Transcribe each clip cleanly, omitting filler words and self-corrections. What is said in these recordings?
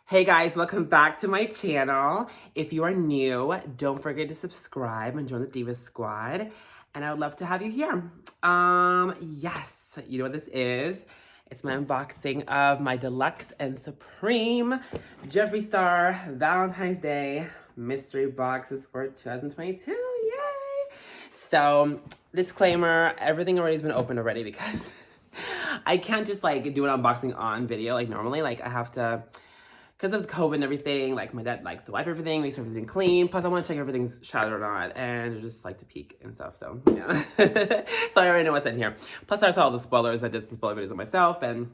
Hey guys, welcome back to my channel. If you are new, don't forget to subscribe and join the Divas Squad. And I would love to have you here. Yes, you know what this is. It's my unboxing of my Deluxe and Supreme Jeffree Star Valentine's Day mystery boxes for 2022. Yay! So, disclaimer, everything already has been opened already because I can't just like do an unboxing on video like normally. Like I have to, because of COVID and everything, like my dad likes to wipe everything, makes everything clean. Plus I want to check if everything's shattered or not, and just like to peek and stuff, so yeah. So I already know what's in here. Plus I saw all the spoilers. I did some spoiler videos on myself and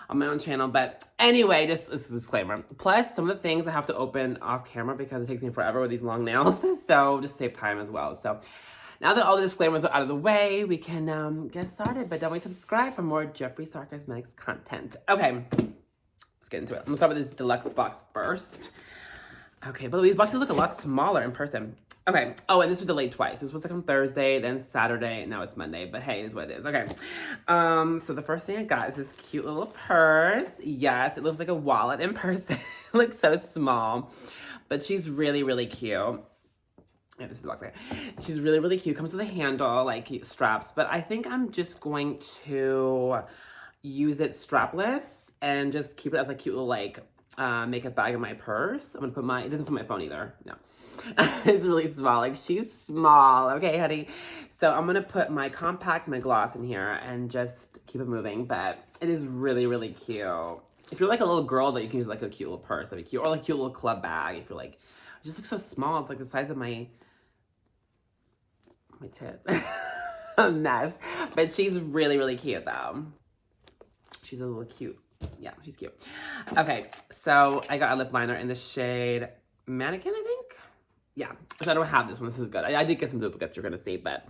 on my own channel, but anyway, this is a disclaimer. Plus some of the things I have to open off camera because it takes me forever with these long nails, so just save time as well. So now that all the disclaimers are out of the way, we can get started, but don't wait to subscribe for more Jeffree Star Cosmetics content. Okay. Get into it. I'm gonna start with this deluxe box first. Okay, but these boxes look a lot smaller in person. Okay. Oh, and this was delayed twice. It was supposed to come Thursday, then Saturday, now it's Monday. But hey, it is what it is. Okay. So the first thing I got is this cute little purse. Yes, it looks like a wallet in person. It looks so small, but she's really, really cute. Yeah, this is the box right. She's really, really cute. Comes with a handle, like straps. But I think I'm just going to use it strapless and just keep it as a cute little like makeup bag in my purse. I'm gonna put it doesn't fit my phone either, no. It's really small, like she's small, okay honey? So I'm gonna put my compact, my gloss in here and just keep it moving, but it is really, really cute. If you're like a little girl that you can use like a cute little purse, that'd be cute. Or like a cute little club bag if you're like, it just looks so small. It's like the size of my tit. A mess. But she's really, really cute though. She's a little cute. Yeah, she's cute. Okay, so I got a lip liner in the shade Mannequin, I think? Yeah, which I don't have this one. This is good. I did get some duplicates you're going to see, but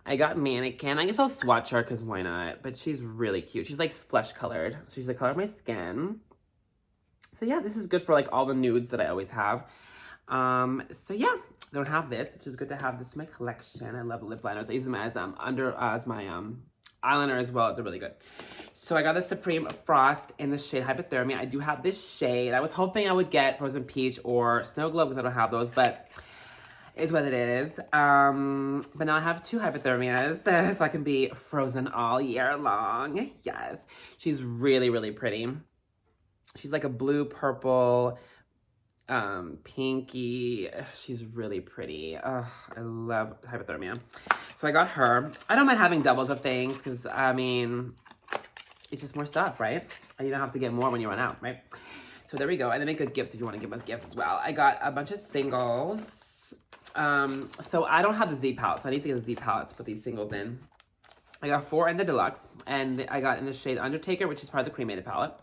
I got Mannequin. I guess I'll swatch her because why not? But she's really cute. She's like flesh colored. So she's the color of my skin. So yeah, this is good for like all the nudes that I always have. So yeah, I don't have this, which is good to have this in my collection. I love lip liners. I use them as as my eyeliner as well. They're really good. So I got the Supreme Frost in the shade Hypothermia. I do have this shade. I was hoping I would get Frozen Peach or Snow Glow because I don't have those, but it's what it is. But now I have two Hypothermias, so I can be frozen all year long. Yes. She's really, really pretty. She's like a blue, purple, pinky. She's really pretty. I love Hypothermia. So I got her. I don't mind having doubles of things because, I mean, it's just more stuff, right? And you don't have to get more when you run out, right? So there we go. And they make good gifts if you want to give us gifts as well. I got a bunch of singles. So I don't have the Z palette, so I need to get a Z palette to put these singles in. I got 4 in the Deluxe, and I got in the shade Undertaker, which is part of the cremated palette.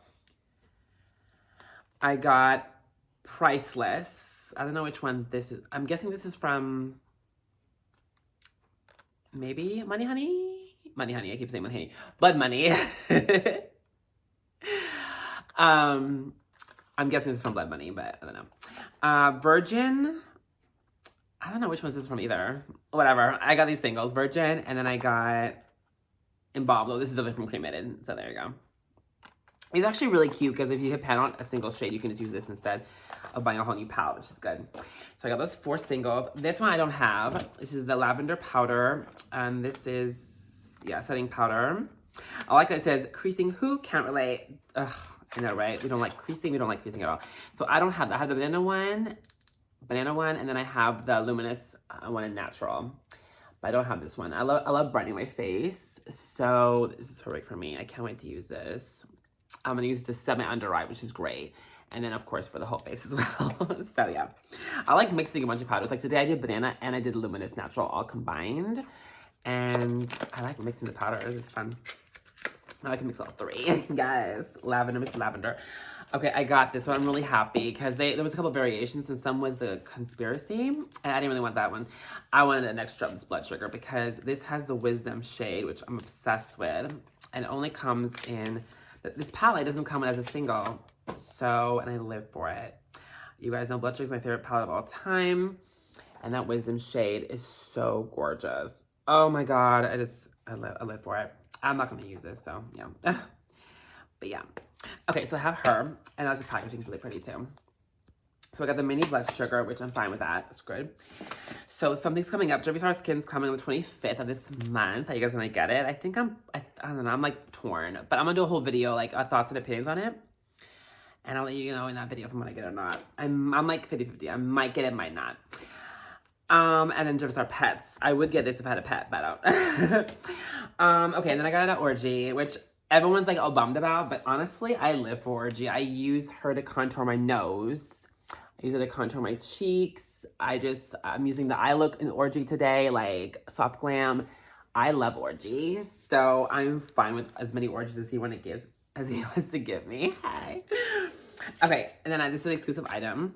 I got Priceless. I don't know which one this is. I'm guessing this is from maybe Money Honey? Money Honey. I keep saying Money Honey. Blood Money. I'm guessing this is from Blood Money, but I don't know. Virgin. I don't know which one this is from either. Whatever. I got these singles. Virgin. And then I got Embalmed. This is definitely from Cremated. So there you go. It's actually really cute because if you hit pan on a single shade, you can just use this instead of buying a whole new palette, which is good. So I got those 4 singles. This one I don't have. This is the Lavender Powder. And this is, yeah, setting powder. I like that it says, creasing who can't relate. Ugh, I know, right? We don't like creasing. We don't like creasing at all. So I don't have that. I have the banana one, and then I have the luminous one in natural. But I don't have this one. I love brightening my face. So this is perfect for me. I can't wait to use this. I'm going to use the semi under eye, which is great. And then, of course, for the whole face as well. So, yeah. I like mixing a bunch of powders. Like, today I did banana and I did luminous natural all combined. And I like mixing the powders. It's fun. Now I can mix all 3. Guys, lavender, Miss Lavender. Okay, I got this one. I'm really happy because there was a couple of variations and some was a conspiracy. And I didn't really want that one. I wanted an extra of this blood sugar because this has the Wisdom shade, which I'm obsessed with. And it only comes in... This palette doesn't come as a single, so, and I live for it. You guys know Blood Sugar is my favorite palette of all time, and that Wisdom shade is so gorgeous. Oh my god, I live for it. I'm not going to use this, so, yeah. But yeah. Okay, so I have her, and the packaging's really pretty too. So I got the mini blood sugar, which I'm fine with that. It's good. So something's coming up. Jeffree Star Skin's coming on the 25th of this month. Are you guys gonna get it? I think I don't know. I'm like torn, but I'm gonna do a whole video like thoughts and opinions on it, and I'll let you know in that video if I'm gonna get it or not. I'm like 50-50. I might get it, might not. And then Jeffree Star Pets. I would get this if I had a pet, but I don't. Okay, and then I got an Orgy, which everyone's like all bummed about, but honestly, I live for Orgy. I use her to contour my nose. I use it to contour my cheeks. I'm using the eye look in Orgy today, like soft glam. I love Orgy, so I'm fine with as many Orgies as he wants to give me. Hi. Okay, and then this is an exclusive item.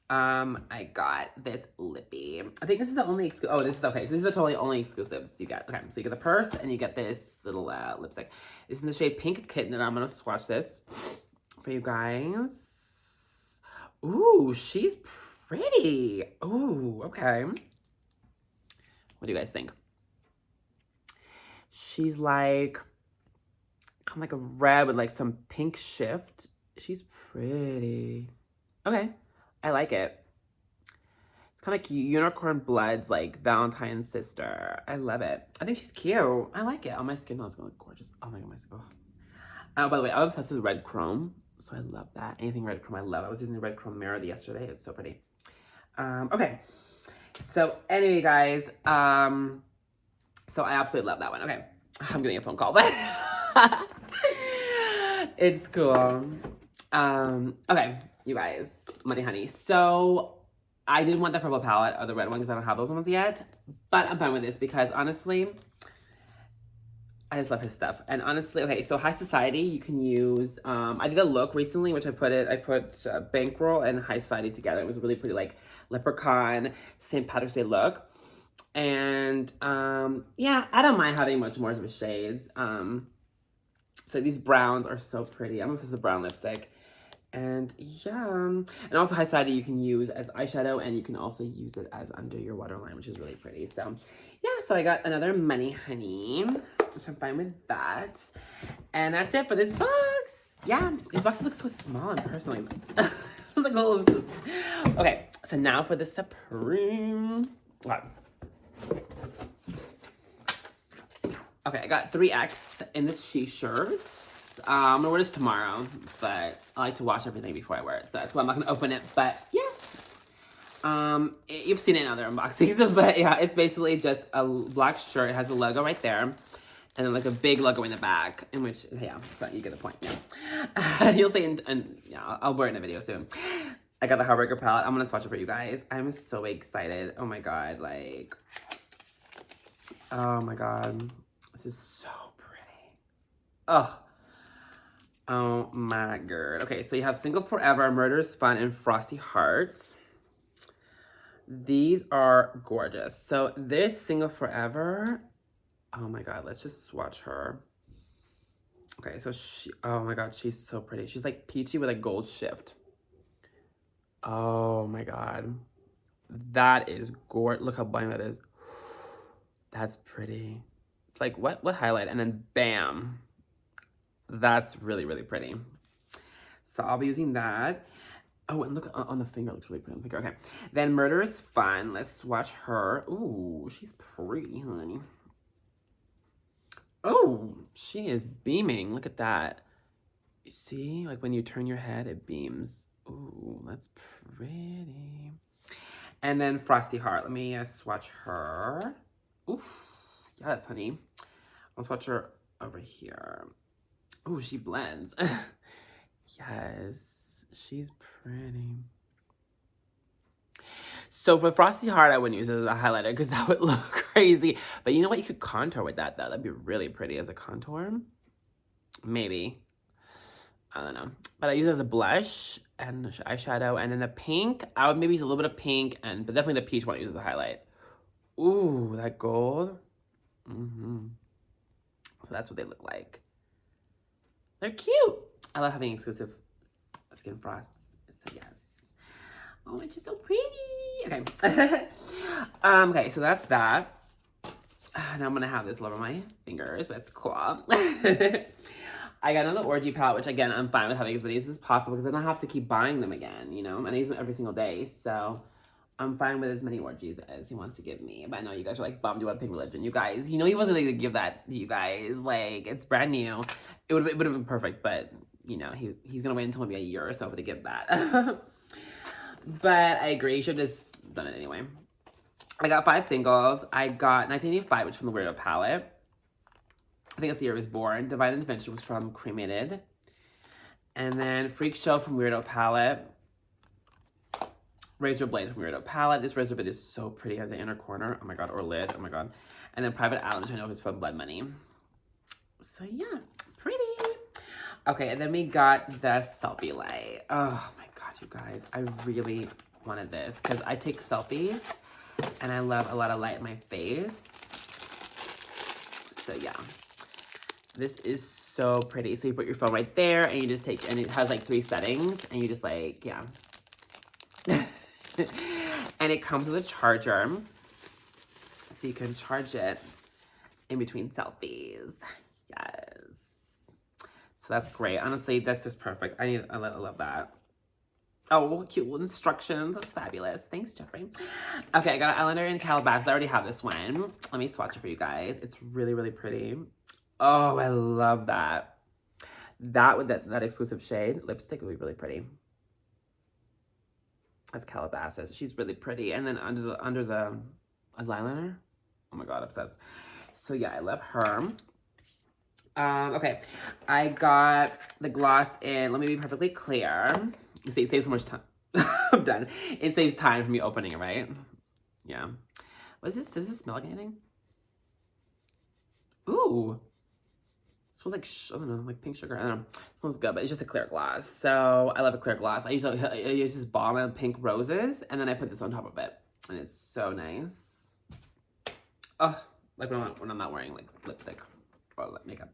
I got this lippy. I think this is the only oh, this is okay. So this is the totally only exclusives you get. Okay, so you get the purse and you get this little lipstick. This is in the shade Pink Kitten, and I'm gonna swatch this for you guys. Ooh, she's pretty. Ooh, okay. What do you guys think? She's like, kind of like a red with like some pink shift. She's pretty. Okay, I like it. It's kind of like Unicorn Blood's like Valentine's sister. I love it. I think she's cute. I like it. Oh, my skin is gonna look gorgeous. Oh my god, my skin. Oh, by the way, I'm obsessed with red chrome. So I love that. Anything red chrome, I love. I was using the red chrome mirror yesterday. It's so pretty. Okay. So anyway, guys. So I absolutely love that one. Okay. I'm getting a phone call, but it's cool. Okay, you guys. Money Honey. So I didn't want the purple palette or the red one because I don't have those ones yet. But I'm fine with this because honestly, I just love his stuff. And honestly, okay, so High Society, you can use, I did a look recently, which I put Bankroll and High Society together. It was really pretty, like, leprechaun, St. Patrick's Day look. And, yeah, I don't mind having much more of his shades. So these browns are so pretty. I'm obsessed with brown lipstick. And, yeah. And also High Society you can use as eyeshadow, and you can also use it as under your waterline, which is really pretty. So, yeah, so I got another Money Honey, which I'm fine with that. And that's it for this box. Yeah, these boxes look so small and personally. It's like all of this. Okay, so now for the Supreme. Okay, I got 3X in this shirt. I'm gonna wear this tomorrow, but I like to wash everything before I wear it, so that's why I'm not gonna open it, but yeah. You've seen it in other unboxings, but yeah, it's basically just a black shirt. It has the logo right there, and then like a big logo in the back, in which, yeah, so you get the point, yeah. You'll see, and yeah, I'll wear it in a video soon. I got the Heartbreaker palette. I'm gonna swatch it for you guys. I'm so excited. Oh my god, like, oh my god. This is so pretty. Ugh. Oh my god. Okay, so you have Single Forever, Murderous Fun, and Frosty Hearts. These are gorgeous. So this Single Forever, oh my god, let's just swatch her. Okay, so oh my god, she's so pretty. She's like peachy with a gold shift. Oh my god. That is gorgeous. Look how blind that is. That's pretty. It's like, what highlight? And then bam. That's really, really pretty. So I'll be using that. Oh, and look on the finger. It looks really pretty on the finger. Okay. Then Murderous Fun. Let's watch her. Ooh, she's pretty, honey. Oh, she is beaming. Look at that. You see? Like when you turn your head, it beams. Ooh, that's pretty. And then Frosty Heart. Let me swatch her. Oof. Yes, honey. I'll swatch her over here. Ooh, she blends. Yes, she's pretty. So for Frosty Heart, I wouldn't use it as a highlighter because that would look crazy. But you know what? You could contour with that, though. That'd be really pretty as a contour. Maybe. I don't know. But I use it as a blush and eyeshadow. And then the pink, I would maybe use a little bit of pink, but definitely the peach one I use as a highlight. Ooh, that gold. So that's what they look like. They're cute. I love having exclusive skin frosts. So yes. Oh, it's just so pretty. Okay. Okay, so that's that. Now I'm gonna have this all over my fingers, but it's cool. I got another Orgy palette, which again, I'm fine with having as many as possible because I don't have to keep buying them again, you know? And I use them every single day, so I'm fine with as many orgies as he wants to give me. But I know you guys are like bummed you want to pick religion. You guys, you know he wasn't going to give that to you guys. Like, it's brand new. It would have been perfect, but, you know, he's going to wait until maybe a year or so to give that. But I agree. You should have just done it anyway. I got 5 singles. I got 1985, which is from the Weirdo palette. I think that's the year I was born. Divine Intervention was from Cremated. And then Freak Show from Weirdo palette. Razor Blade from Weirdo palette. This razor blade is so pretty. It has an inner corner. Oh my god. Or lid. Oh my god. And then Private Island, which I know is from Blood Money. So yeah. Pretty. Okay. And then we got the selfie light. Oh my god, you guys. I really wanted this. Because I take selfies. And I love a lot of light in my face. So yeah. This is so pretty. So you put your phone right there and you just take, and it has like 3 settings and you just like, yeah. And it comes with a charger. So you can charge it in between selfies. Yes. So that's great. Honestly, that's just perfect. I love that. Oh, cute little instructions. That's fabulous. Thanks, Jeffree. Okay, I got an eyeliner in Calabasas. I already have this one. Let me swatch it for you guys. It's really, really pretty. Oh, I love that. That with that exclusive shade lipstick would be really pretty. That's Calabasas. She's really pretty. And then under the eyeliner. Oh my god, obsessed. So yeah, I love her. Okay, I got the gloss in Let Me Be Perfectly Clear. You see, it saves so much time. I'm done. It saves time for me opening it, right? Yeah. What is this? Does this smell like anything? Ooh. It smells like, I don't know, like pink sugar. I don't know. It smells good, but it's just a clear gloss. So I love a clear gloss. I use this balm and pink roses, and then I put this on top of it. And it's so nice. Oh, like when I'm not wearing like lipstick or makeup.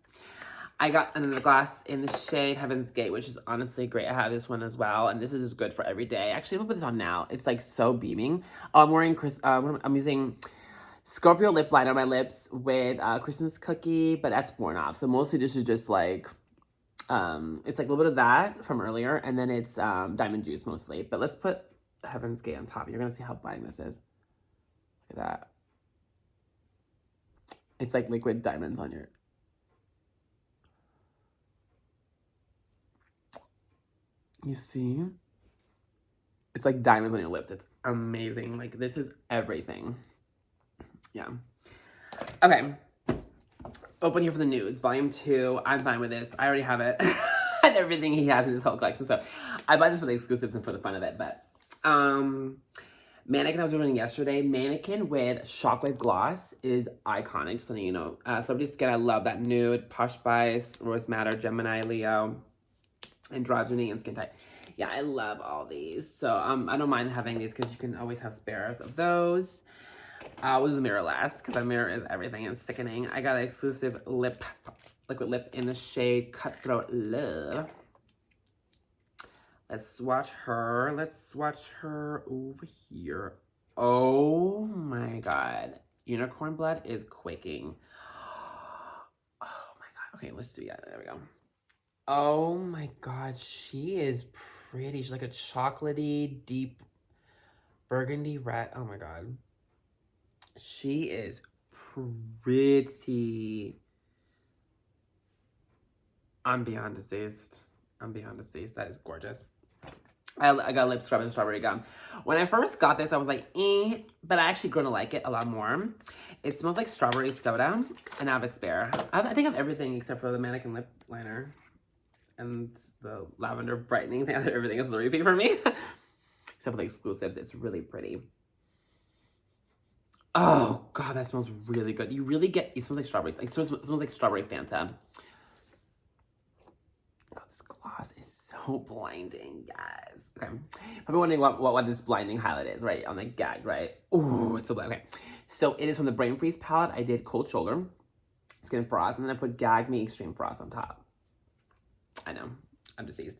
I got another gloss in the shade Heaven's Gate, which is honestly great. I have this one as well, and this is good for every day. Actually, I'm gonna put this on now. It's like so beaming. Oh, I'm wearing I'm using Scorpio lip liner on my lips with Christmas Cookie, but that's worn off. So mostly this is just like, it's like a little bit of that from earlier, and then it's Diamond Juice mostly. But let's put Heaven's Gate on top. You're gonna see how fine this is. Look at that. It's like liquid diamonds on your... You see? It's like diamonds on your lips. It's amazing. Like, this is everything. Yeah. Okay. Open here for the nudes. Volume 2. I'm fine with this. I already have it. And everything he has in his whole collection. So, I bought this for the exclusives and for the fun of it. But, Mannequin I was doing yesterday. Mannequin with Shockwave Gloss is iconic. Just letting you know. Celebrity Skin. I love that nude. Posh Spice. Rose Madder. Gemini. Leo. Androgyny and Skin Tight. Yeah, I love all these. So I don't mind having these because you can always have spares of those. We'll do the mirror last because the mirror is everything and sickening. I got an exclusive liquid lip in the shade Cutthroat Love. Let's swatch her. Let's swatch her over here. Oh my god. Unicorn Blood is quaking. Oh my god. Okay, let's do that. There we go. Oh my god, she is pretty. She's like a chocolatey, deep burgundy red. Oh my god. She is pretty. I'm beyond deceased. I'm beyond deceased. That is gorgeous. I got a lip scrub and strawberry gum. When I first got this, I was like, eh, but I actually grown to like it a lot more. It smells like strawberry soda, and I have a spare. I think I have everything except for the Mannequin lip liner. And the lavender brightening thing. Everything is a repeat for me. Except for the exclusives. It's really pretty. Oh, God, that smells really good. You really get... It smells like strawberry. It smells like strawberry Fanta. Oh, this gloss is so blinding. Yes. Okay. Probably wondering what this blinding highlight is, right? On the gag, right? Ooh, it's so blind. Okay. So, it is from the Brain Freeze palette. I did Cold Shoulder, Skin Frost, and then I put Gag Me Extreme Frost on top. I know. I'm deceased.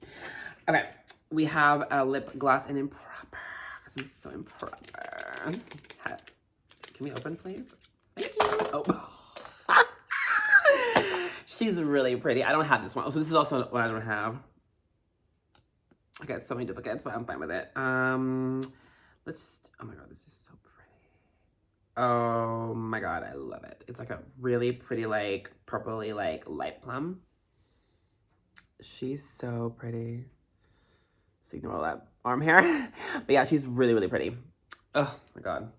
Okay. We have a lip gloss in Improper. Because I'm so improper. Can we open, please? Thank you. Oh. She's really pretty. I don't have this one. So this is also what I don't have. I got so many duplicates, but I'm fine with it. Let's, oh my God, this is so pretty. Oh my God, I love it. It's like a really pretty, like, purpley, like, light plum. She's so pretty. So ignore all that arm hair. But yeah, she's really, really pretty. Oh my God.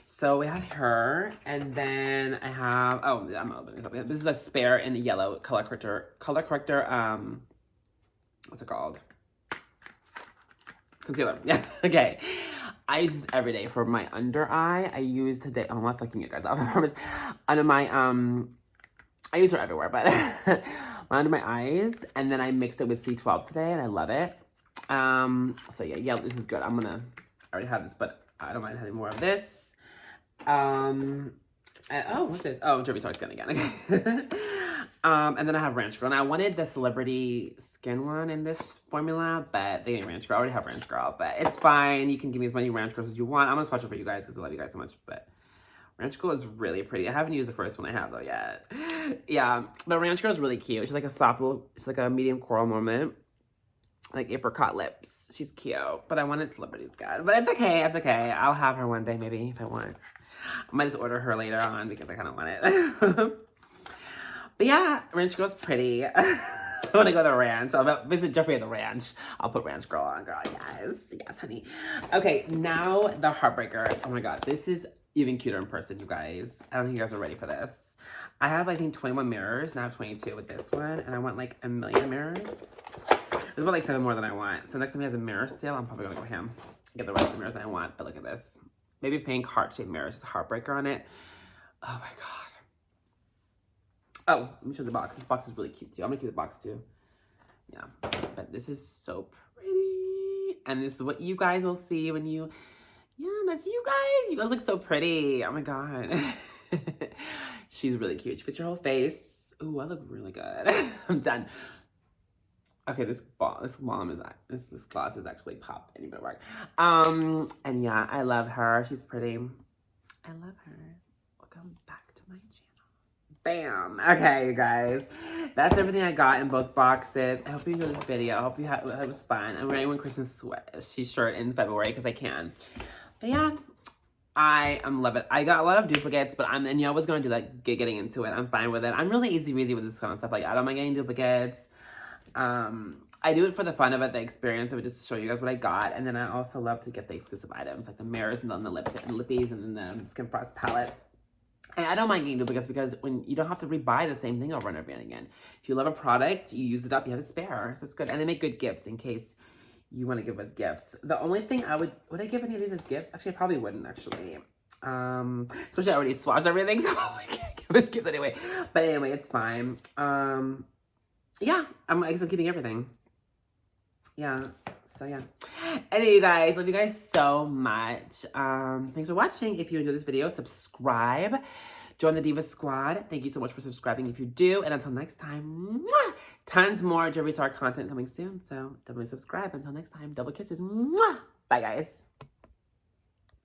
So we have her, and then I have, oh, I'm opening this up. This is a spare in yellow color corrector, what's it called? Concealer. Yeah, okay. I use this every day for my under eye. I use today, oh, I'm not fucking you guys up, I promise. Under my, I use her everywhere, but under my eyes, and then I mixed it with C12 today, and I love it. So yeah, this is good. I already have this, but I don't mind having more of this. And, oh, what's this? Oh, Jeffree Skin again. Okay. And then I have Ranch Girl. And I wanted the Celebrity Skin one in this formula, but they didn't Ranch Girl. I already have Ranch Girl, but it's fine. You can give me as many Ranch Girls as you want. I'm gonna swatch it for you guys because I love you guys so much, but Ranch Girl is really pretty. I haven't used the first one I have though yet. Yeah, but Ranch Girl is really cute. She's like a soft little, it's like a medium coral moment, like apricot lips. She's cute, but I wanted Celebrity Skin. But it's okay, it's okay. I'll have her one day maybe if I want. I might just order her later on because I kind of want it. But yeah, Ranch Girl's pretty. I want to go to the ranch. I'll visit Jeffree at the ranch. I'll put Ranch Girl on, girl. Yes, yes, honey. Okay, now the Heartbreaker. Oh my God, this is even cuter in person, you guys. I don't think you guys are ready for this. I have, I think, 21 mirrors. Now I have 22 with this one, and I want like a million mirrors. There's about like 7 more than I want. So next time he has a mirror sale, I'm probably gonna go with him. Get the rest of the mirrors I want, but look at this. Maybe pink heart-shaped mirrors, Heartbreaker on it. Oh my God. Oh, let me show the box. This box is really cute too. I'm gonna keep the box too. Yeah, but this is so pretty. And this is what you guys will see when you, yeah, that's you guys. You guys look so pretty. Oh my God. She's really cute. She fits your whole face. Ooh, I look really good. I'm done. Okay, this gloss is actually popped any bit of work. And yeah, I love her. She's pretty. I love her. Welcome back to my channel. Bam. Okay, you guys. That's everything I got in both boxes. I hope you enjoyed this video. I hope it was fun. I'm wearing one Christmas shirt in February because I can. But yeah, I love it. I got a lot of duplicates, but and you know, I was going to do like getting into it. I'm fine with it. I'm really easy-weasy with this kind of stuff. Like, I don't mind getting duplicates. I do it for the fun of it, the experience of it, just to show you guys what I got. And then I also love to get the exclusive items, like the mirrors and then the lippies and then the Skin Frost palette. And I don't mind getting duplicates because when you don't have to rebuy the same thing over and over again. If you love a product, you use it up, you have a spare. So it's good. And they make good gifts in case you want to give us gifts. The only thing would I give any of these as gifts? Actually, I probably wouldn't actually. Especially I already swatched everything, so I can't give us gifts anyway. But anyway, it's fine. Yeah, I guess I'm keeping everything. Yeah, so yeah. Anyway, you guys, love you guys so much. Thanks for watching. If you enjoyed this video, subscribe. Join the Diva Squad. Thank you so much for subscribing if you do. And until next time, mwah, tons more Jeffree content coming soon. So definitely subscribe. Until next time, double kisses. Mwah. Bye, guys.